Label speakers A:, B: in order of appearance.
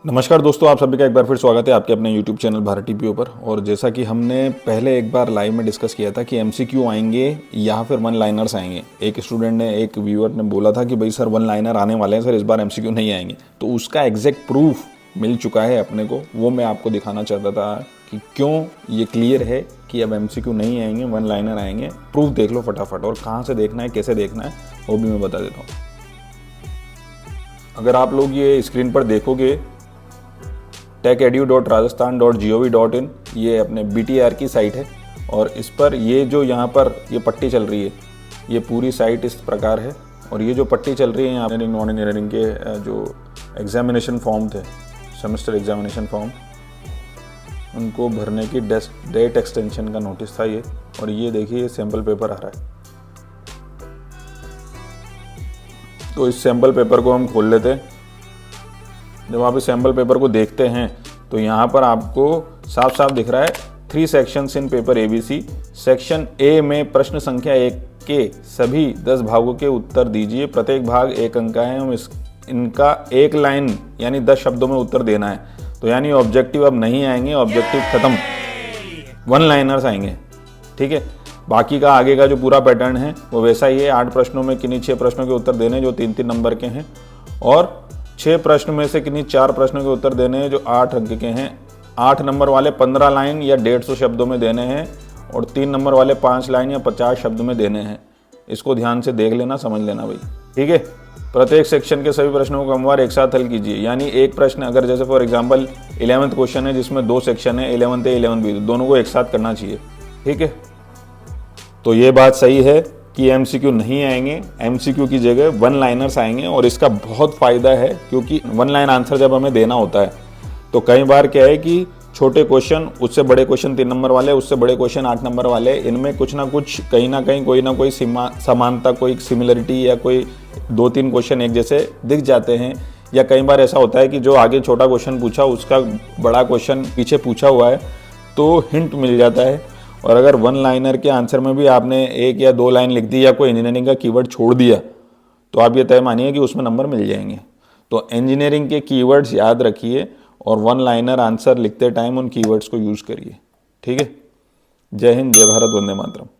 A: नमस्कार दोस्तों, आप सभी का एक बार फिर स्वागत है आपके अपने YouTube चैनल भारत टीपीओ पर। और जैसा कि हमने पहले एक बार लाइव में डिस्कस किया था कि MCQ आएंगे या फिर वन लाइनर्स आएंगे। एक स्टूडेंट ने, एक व्यूअर ने बोला था कि भाई सर वन लाइनर आने वाले हैं सर, इस बार MCQ नहीं आएंगे। तो उसका एग्जैक्ट प्रूफ मिल चुका है अपने को, वो मैं आपको दिखाना चाहता था कि क्यों ये क्लियर है कि अब MCQ नहीं आएंगे, वन लाइनर आएंगे। प्रूफ देख लो फटाफट, और कहाँ से देखना है, कैसे देखना है, वो भी मैं बता देता हूँ। अगर आप लोग ये स्क्रीन पर देखोगे techedu.rajasthan.gov.in, ये अपने BTR की साइट है। और इस पर ये जो यहाँ पर ये पट्टी चल रही है, ये पूरी साइट इस प्रकार है। और ये जो पट्टी चल रही है यहाँ पर नॉन इंजीनियरिंग के जो एग्जामिनेशन फॉर्म थे, सेमेस्टर एग्जामिनेशन फॉर्म, उनको भरने की डेट एक्सटेंशन का नोटिस था ये। और ये देखिए, ये सैम्पल पेपर आ रहा है। तो इस सैम्पल पेपर को हम खोल लेते हैं। जब आप इस सैम्पल पेपर को देखते हैं तो यहाँ पर आपको साफ साफ दिख रहा है 3 sections in paper ABC। Section A में प्रश्न संख्या 1 के सभी 10 भागों के उत्तर दीजिए। प्रत्येक भाग 1 अंक का है। हम इनका 1 लाइन यानी 10 शब्दों में उत्तर देना है। तो यानी ऑब्जेक्टिव अब नहीं आएंगे, ऑब्जेक्टिव खत्म, वन लाइनर्स आएंगे। ठीक है, बाकी का आगे का जो पूरा पैटर्न है वो वैसा ही है। 8 प्रश्नों में किन्हीं 6 प्रश्नों के उत्तर देने जो 3-3 नंबर के हैं, और 6 प्रश्न में से किन्हीं 4 प्रश्नों के उत्तर देने हैं जो 8 अंक के हैं। 8 नंबर वाले 15 लाइन या 150 शब्दों में देने हैं, और 3 नंबर वाले 5 लाइन या 50 शब्द में देने हैं। इसको ध्यान से देख लेना, समझ लेना भाई। ठीक है, प्रत्येक सेक्शन के सभी प्रश्नों को क्रमवार एक साथ हल कीजिए। यानी एक प्रश्न, अगर जैसे फॉर एग्जाम्पल 11th क्वेश्चन है जिसमें 2 सेक्शन है, 11th A 11th B, दोनों को एक साथ करना चाहिए। ठीक है, तो ये बात सही है कि MCQ नहीं आएंगे, MCQ की जगह वन लाइनर्स आएंगे। और इसका बहुत फ़ायदा है, क्योंकि वन लाइन आंसर जब हमें देना होता है तो कई बार क्या है कि छोटे क्वेश्चन, उससे बड़े क्वेश्चन 3 नंबर वाले, उससे बड़े क्वेश्चन 8 नंबर वाले, इनमें कुछ ना कुछ, कहीं ना कहीं कोई ना कोई समानता, कोई सिमिलरिटी, या कोई 2-3 क्वेश्चन एक जैसे दिख जाते हैं। या कई बार ऐसा होता है कि जो आगे छोटा क्वेश्चन पूछा उसका बड़ा क्वेश्चन पीछे पूछा हुआ है, तो हिंट मिल जाता है। और अगर वन लाइनर के आंसर में भी आपने 1 या 2 लाइन लिख दी या कोई इंजीनियरिंग का कीवर्ड छोड़ दिया, तो आप ये तय मानिए कि उसमें नंबर मिल जाएंगे। तो इंजीनियरिंग के कीवर्ड्स याद रखिए, और वन लाइनर आंसर लिखते टाइम उन कीवर्ड्स को यूज़ करिए। ठीक है, जय हिंद, जय भारत, वंदे मातरम।